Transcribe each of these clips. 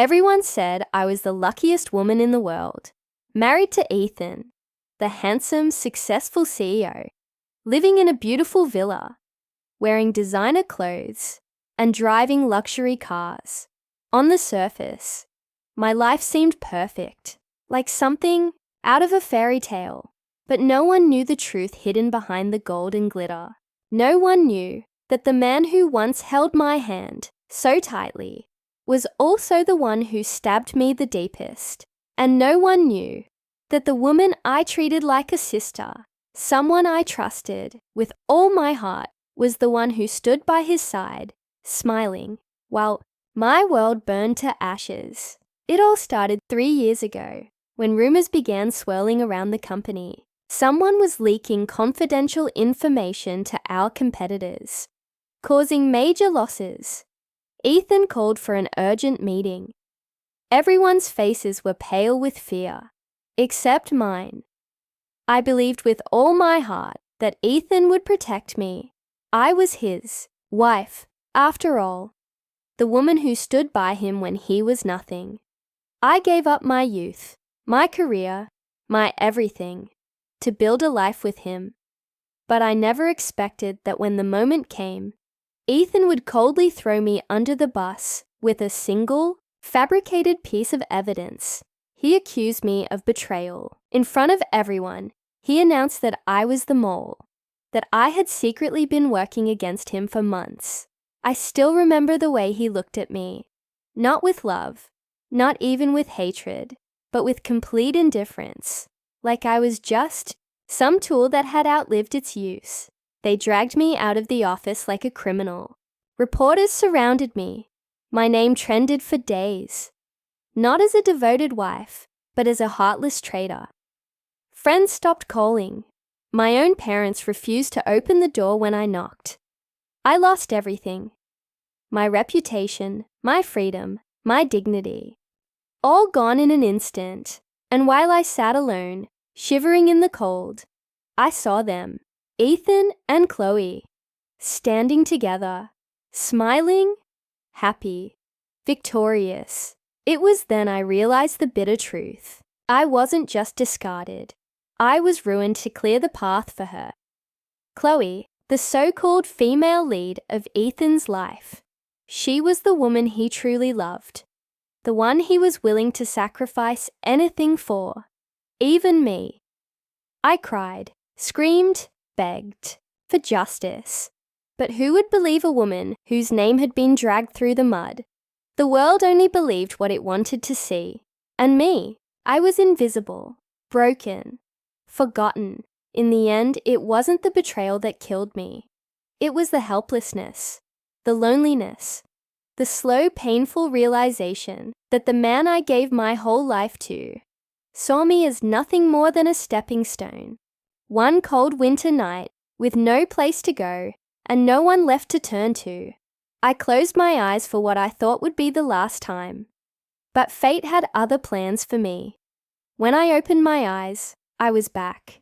Everyone said I was the luckiest woman in the world, married to Ethan, the handsome, successful CEO, living in a beautiful villa, wearing designer clothes, and driving luxury cars. On the surface, my life seemed perfect, like something out of a fairy tale. But no one knew the truth hidden behind the gold and glitter. No one knew that the man who once held my hand so tightly was also the one who stabbed me the deepest. And no one knew that the woman I treated like a sister, someone I trusted with all my heart, was the one who stood by his side, smiling, while my world burned to ashes. It all started 3 years ago, when rumors began swirling around the company. Someone was leaking confidential information to our competitors, causing major losses. Ethan called for an urgent meeting. Everyone's faces were pale with fear, except mine. I believed with all my heart that Ethan would protect me. I was his wife, after all, the woman who stood by him when he was nothing. I gave up my youth, my career, my everything, to build a life with him. But I never expected that when the moment came, Ethan would coldly throw me under the bus with a single, fabricated piece of evidence. He accused me of betrayal. In front of everyone, he announced that I was the mole, that I had secretly been working against him for months. I still remember the way he looked at me, not with love, not even with hatred, but with complete indifference, like I was just some tool that had outlived its use. They dragged me out of the office like a criminal. Reporters surrounded me. My name trended for days, not as a devoted wife, but as a heartless traitor. Friends stopped calling. My own parents refused to open the door when I knocked. I lost everything. My reputation, my freedom, my dignity. All gone in an instant. And while I sat alone, shivering in the cold, I saw them, Ethan and Chloe, standing together, smiling, happy, victorious. It was then I realized the bitter truth. I wasn't just discarded. I was ruined to clear the path for her. Chloe, the so-called female lead of Ethan's life. She was the woman he truly loved, the one he was willing to sacrifice anything for, even me. I cried, screamed, begged for justice. But who would believe a woman whose name had been dragged through the mud? The world only believed what it wanted to see. And me, I was invisible, broken, forgotten. In the end, it wasn't the betrayal that killed me. It was the helplessness, the loneliness, the slow, painful realization that the man I gave my whole life to saw me as nothing more than a stepping stone. One cold winter night, with no place to go and no one left to turn to, I closed my eyes for what I thought would be the last time. But fate had other plans for me. When I opened my eyes, I was back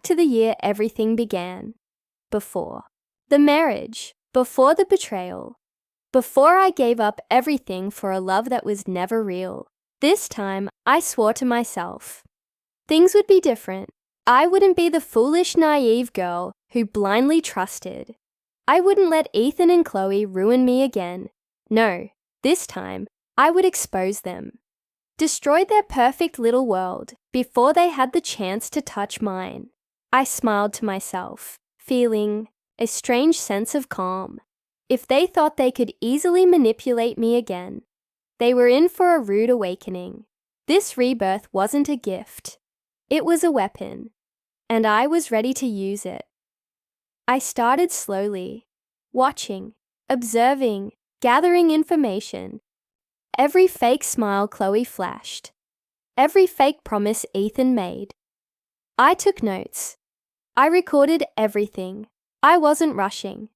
to the year everything began. Before the marriage, before the betrayal, before I gave up everything for a love that was never real. This time, I swore to myself. Things would be different. I wouldn't be the foolish, naive girl who blindly trusted. I wouldn't let Ethan and Chloe ruin me again. No, this time, I would expose them. Destroy their perfect little world before they had the chance to touch mine. I smiled to myself, feeling a strange sense of calm. If they thought they could easily manipulate me again, they were in for a rude awakening. This rebirth wasn't a gift. It was a weapon, and I was ready to use it. I started slowly, watching, observing, gathering information. Every fake smile Chloe flashed, every fake promise Ethan made. I took notes. I recorded everything. I wasn't rushing.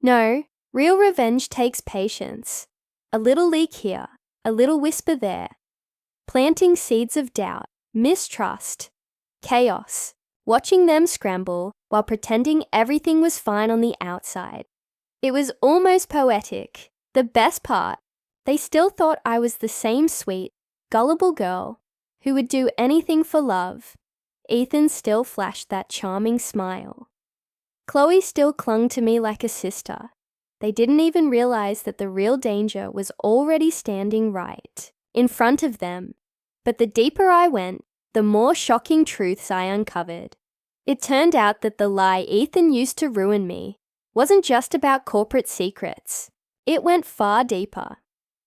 No, real revenge takes patience. A little leak here, a little whisper there, planting seeds of doubt, mistrust, chaos, watching them scramble while pretending everything was fine on the outside. It was almost poetic. The best part, They still thought I was the same sweet, gullible girl who would do anything for love. Ethan still flashed that charming smile. Chloe still clung to me like a sister. They didn't even realize that the real danger was already standing right in front of them. But the deeper I went, the more shocking truths I uncovered. It turned out that the lie Ethan used to ruin me wasn't just about corporate secrets. It went far deeper,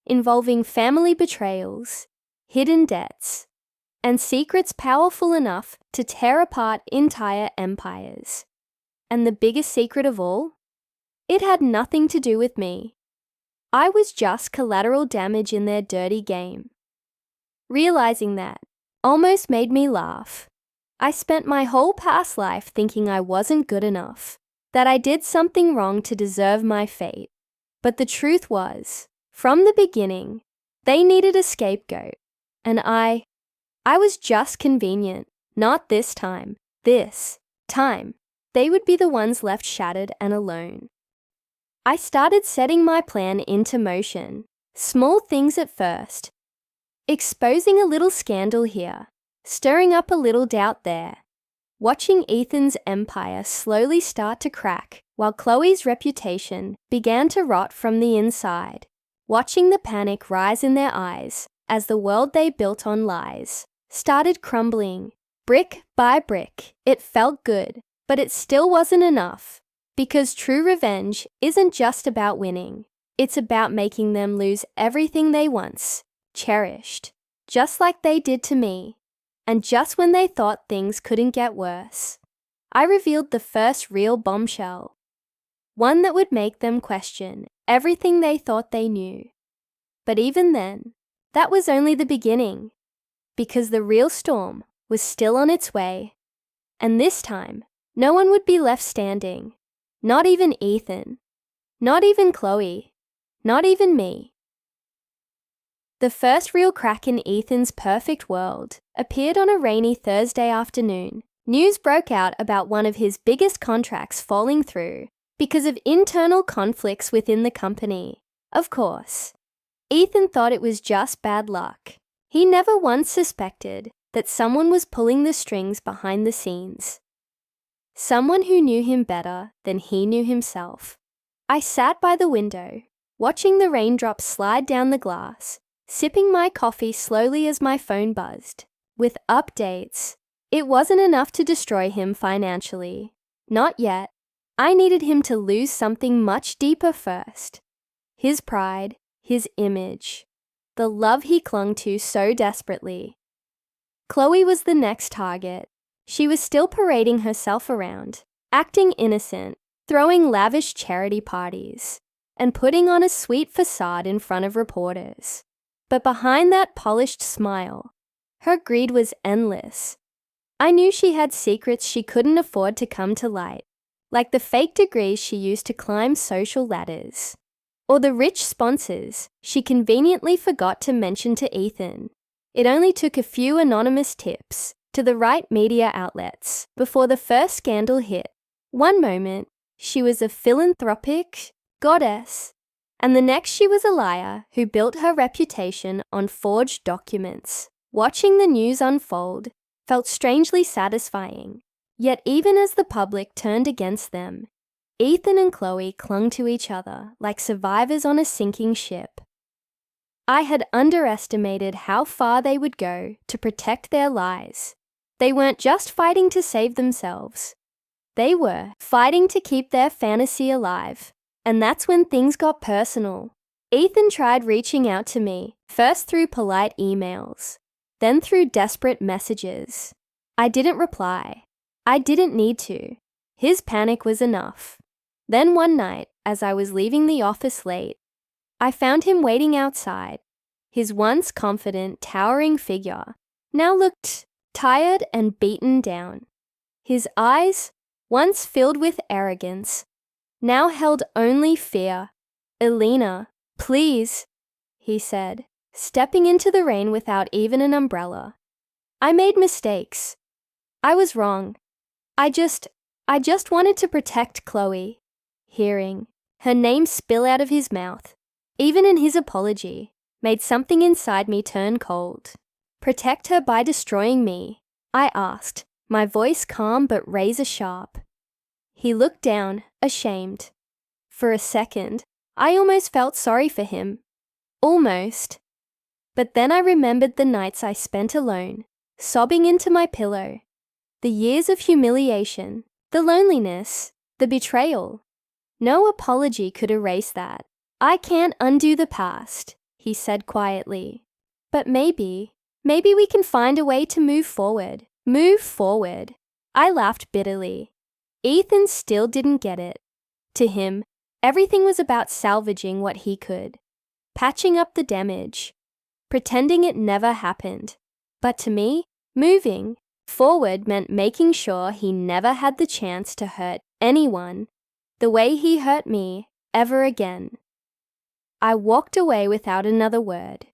involving family betrayals, hidden debts, and secrets powerful enough to tear apart entire empires. And the biggest secret of all? It had nothing to do with me. I was just collateral damage in their dirty game. Realizing that almost made me laugh. I spent my whole past life thinking I wasn't good enough, that I did something wrong to deserve my fate. But the truth was, from the beginning, they needed a scapegoat, and I was just convenient. Not this time. This time, they would be the ones left shattered and alone. I started setting my plan into motion. Small things at first. Exposing a little scandal here, stirring up a little doubt there. Watching Ethan's empire slowly start to crack while Chloe's reputation began to rot from the inside. Watching the panic rise in their eyes as the world they built on lies started crumbling, brick by brick. It felt good, but it still wasn't enough. Because true revenge isn't just about winning. It's about making them lose everything they once cherished, just like they did to me. And just when they thought things couldn't get worse, I revealed the first real bombshell. One that would make them question everything they thought they knew. But even then, that was only the beginning. Because the real storm was still on its way. And this time, no one would be left standing. Not even Ethan. Not even Chloe. Not even me. The first real crack in Ethan's perfect world appeared on a rainy Thursday afternoon. News broke out about one of his biggest contracts falling through because of internal conflicts within the company. Of course, Ethan thought it was just bad luck. He never once suspected that someone was pulling the strings behind the scenes. Someone who knew him better than he knew himself. I sat by the window, watching the raindrops slide down the glass, sipping my coffee slowly as my phone buzzed. With updates, it wasn't enough to destroy him financially. Not yet. I needed him to lose something much deeper first. His pride, his image, the love he clung to so desperately. Chloe was the next target. She was still parading herself around, acting innocent, throwing lavish charity parties, and putting on a sweet facade in front of reporters. But behind that polished smile, her greed was endless. I knew she had secrets she couldn't afford to come to light, like the fake degrees she used to climb social ladders, or the rich sponsors she conveniently forgot to mention to Ethan. It only took a few anonymous tips to the right media outlets before the first scandal hit. One moment, she was a philanthropic goddess, and the next she was a liar who built her reputation on forged documents. Watching the news unfold felt strangely satisfying. Yet even as the public turned against them, Ethan and Chloe clung to each other like survivors on a sinking ship. I had underestimated how far they would go to protect their lies. They weren't just fighting to save themselves. They were fighting to keep their fantasy alive. And that's when things got personal. Ethan tried reaching out to me, first through polite emails, then through desperate messages. I didn't reply. I didn't need to. His panic was enough. Then one night, as I was leaving the office late, I found him waiting outside. His once confident, towering figure now looked tired and beaten down. His eyes, once filled with arrogance, now held only fear. "Elena, please," he said, stepping into the rain without even an umbrella. "I made mistakes. I was wrong. I just wanted to protect Chloe." Hearing her name spill out of his mouth, even in his apology, made something inside me turn cold. Protect her by destroying me? I asked, my voice calm but razor sharp. He looked down, ashamed. For a second, I almost felt sorry for him. Almost. But then I remembered the nights I spent alone, sobbing into my pillow. The years of humiliation, the loneliness, the betrayal. No apology could erase that. I can't undo the past, he said quietly. But maybe we can find a way to move forward. Move forward. I laughed bitterly. Ethan still didn't get it. To him, everything was about salvaging what he could, patching up the damage, pretending it never happened. But to me, moving forward meant making sure he never had the chance to hurt anyone the way he hurt me ever again. I walked away without another word,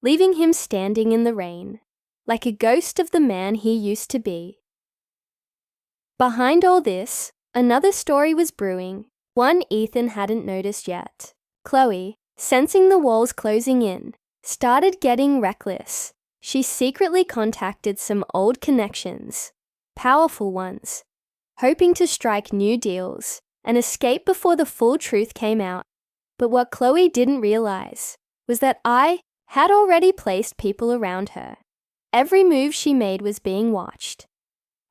leaving him standing in the rain, like a ghost of the man he used to be. Behind all this, another story was brewing, one Ethan hadn't noticed yet. Chloe, sensing the walls closing in, started getting reckless. She secretly contacted some old connections, powerful ones, hoping to strike new deals and escape before the full truth came out. But what Chloe didn't realize was that I had already placed people around her. Every move she made was being watched.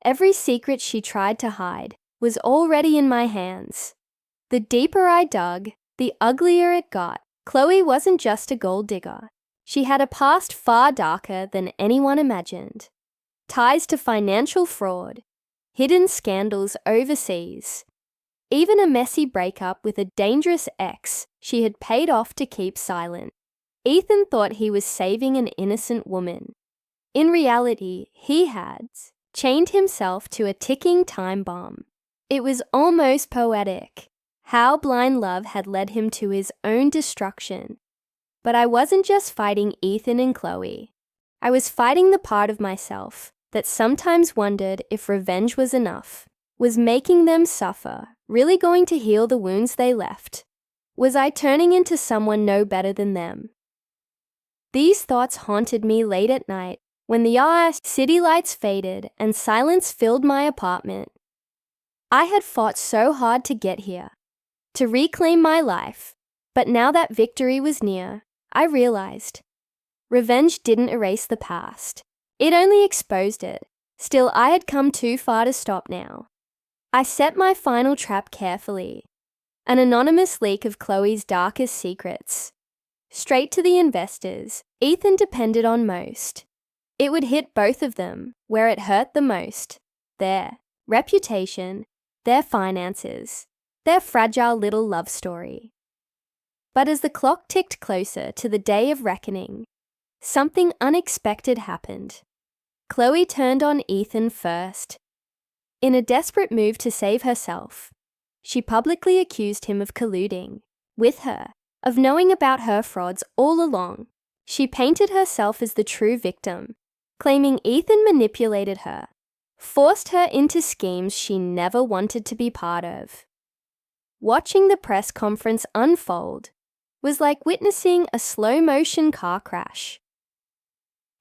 Every secret she tried to hide was already in my hands. The deeper I dug, the uglier it got. Chloe wasn't just a gold digger. She had a past far darker than anyone imagined. Ties to financial fraud, hidden scandals overseas, even a messy breakup with a dangerous ex she had paid off to keep silent. Ethan thought he was saving an innocent woman. In reality, he had chained himself to a ticking time bomb. It was almost poetic, how blind love had led him to his own destruction. But I wasn't just fighting Ethan and Chloe. I was fighting the part of myself that sometimes wondered if revenge was enough. Was making them suffer really going to heal the wounds they left? Was I turning into someone no better than them? These thoughts haunted me late at night when the city lights faded and silence filled my apartment. I had fought so hard to get here, to reclaim my life, but now that victory was near, I realized revenge didn't erase the past. It only exposed it. Still, I had come too far to stop now. I set my final trap carefully, an anonymous leak of Chloe's darkest secrets. Straight to the investors Ethan depended on most. It would hit both of them where it hurt the most, their reputation, their finances, their fragile little love story. But as the clock ticked closer to the day of reckoning, something unexpected happened. Chloe turned on Ethan first. In a desperate move to save herself, she publicly accused him of colluding with her, of knowing about her frauds all along. She painted herself as the true victim, claiming Ethan manipulated her, forced her into schemes she never wanted to be part of. Watching the press conference unfold was like witnessing a slow-motion car crash.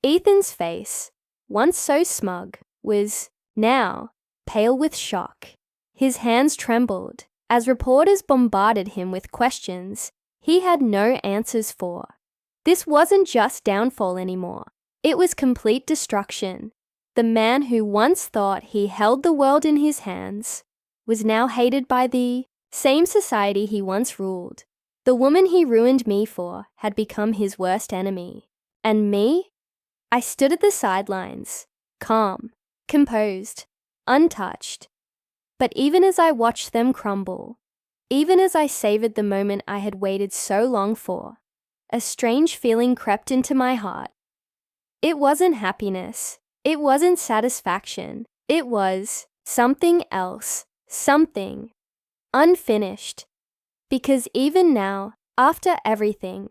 Ethan's face, once so smug, was now pale with shock. His hands trembled as reporters bombarded him with questions he had no answers for. This wasn't just downfall anymore. It was complete destruction. The man who once thought he held the world in his hands was now hated by the same society he once ruled. The woman he ruined me for had become his worst enemy. And me? I stood at the sidelines, calm, composed, untouched. But even as I watched them crumble, even as I savored the moment I had waited so long for, a strange feeling crept into my heart. It wasn't happiness. It wasn't satisfaction. It was something else, something unfinished. Because even now, after everything,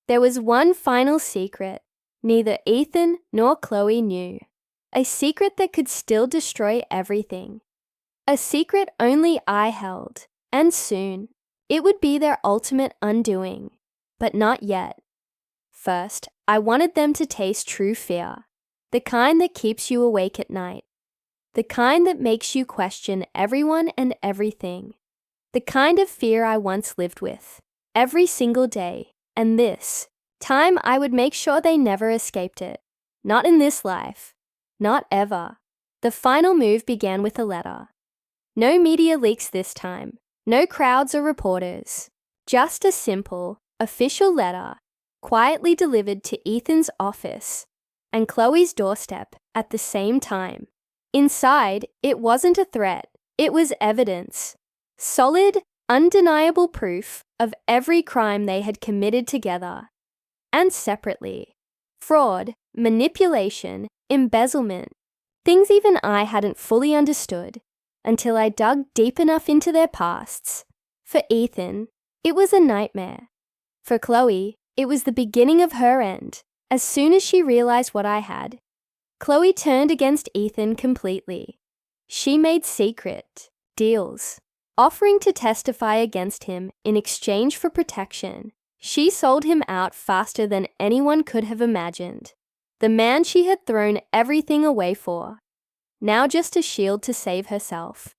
there was one final secret neither Ethan nor Chloe knew. A secret that could still destroy everything. A secret only I held, and soon it would be their ultimate undoing. But not yet. First, I wanted them to taste true fear, the kind that keeps you awake at night, the kind that makes you question everyone and everything, the kind of fear I once lived with, every single day, and this time I would make sure they never escaped it. Not in this life. Not ever. The final move began with a letter. No media leaks this time. No crowds or reporters. Just a simple, official letter, quietly delivered to Ethan's office and Chloe's doorstep at the same time. Inside, it wasn't a threat. It was evidence. Solid, undeniable proof of every crime they had committed together and separately. Fraud, manipulation, embezzlement. Things even I hadn't fully understood until I dug deep enough into their pasts. For Ethan, it was a nightmare. For Chloe, it was the beginning of her end. As soon as she realized what I had, Chloe turned against Ethan completely. She made secret deals, offering to testify against him in exchange for protection. She sold him out faster than anyone could have imagined. The man she had thrown everything away for, now just a shield to save herself.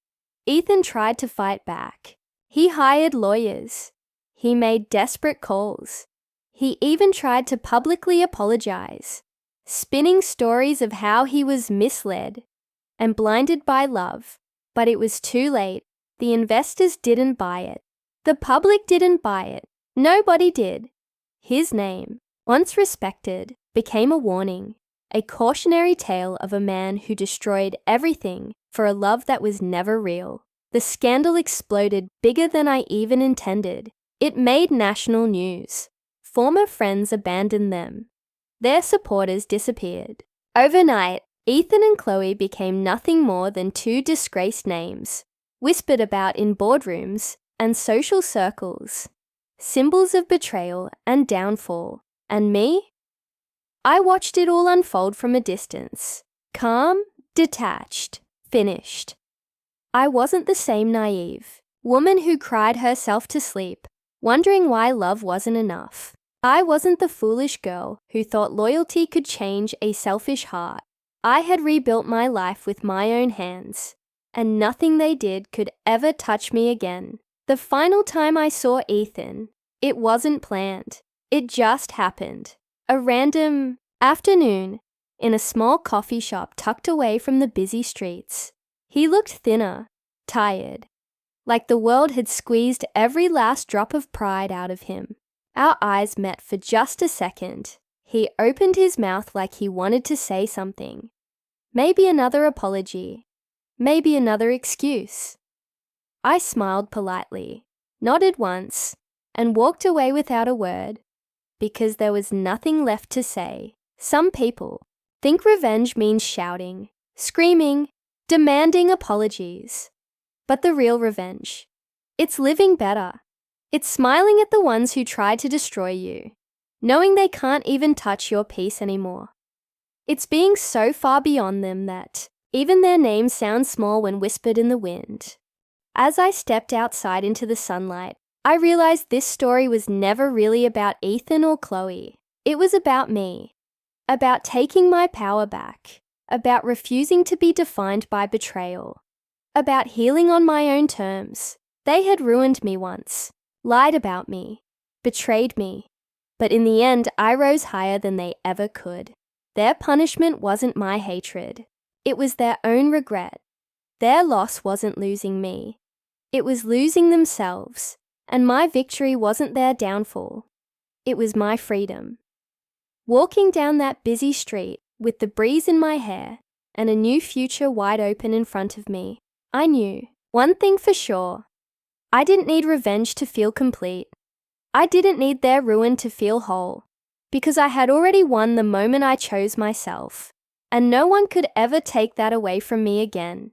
Ethan tried to fight back. He hired lawyers. He made desperate calls. He even tried to publicly apologize, spinning stories of how he was misled and blinded by love. But it was too late. The investors didn't buy it. The public didn't buy it. Nobody did. His name, once respected, became a warning, a cautionary tale of a man who destroyed everything for a love that was never real. The scandal exploded bigger than I even intended. It made national news. Former friends abandoned them. Their supporters disappeared. Overnight, Ethan and Chloe became nothing more than two disgraced names, whispered about in boardrooms and social circles. Symbols of betrayal and downfall. And me? I watched it all unfold from a distance. Calm, detached, finished. I wasn't the same naive woman who cried herself to sleep, wondering why love wasn't enough. I wasn't the foolish girl who thought loyalty could change a selfish heart. I had rebuilt my life with my own hands, and nothing they did could ever touch me again. The final time I saw Ethan, it wasn't planned. It just happened. A random afternoon in a small coffee shop tucked away from the busy streets. He looked thinner, tired, like the world had squeezed every last drop of pride out of him. Our eyes met for just a second. He opened his mouth like he wanted to say something. Maybe another apology. Maybe another excuse. I smiled politely, nodded once, and walked away without a word, because there was nothing left to say. Some people think revenge means shouting, screaming, demanding apologies. But the real revenge, it's living better. It's smiling at the ones who tried to destroy you, knowing they can't even touch your peace anymore. It's being so far beyond them that even their names sound small when whispered in the wind. As I stepped outside into the sunlight, I realized this story was never really about Ethan or Chloe. It was about me, about taking my power back, about refusing to be defined by betrayal, about healing on my own terms. They had ruined me once, lied about me, betrayed me. But in the end, I rose higher than they ever could. Their punishment wasn't my hatred. It was their own regret. Their loss wasn't losing me. It was losing themselves. And my victory wasn't their downfall. It was my freedom. Walking down that busy street with the breeze in my hair and a new future wide open in front of me, I knew one thing for sure. I didn't need revenge to feel complete. I didn't need their ruin to feel whole, because I had already won the moment I chose myself, and no one could ever take that away from me again.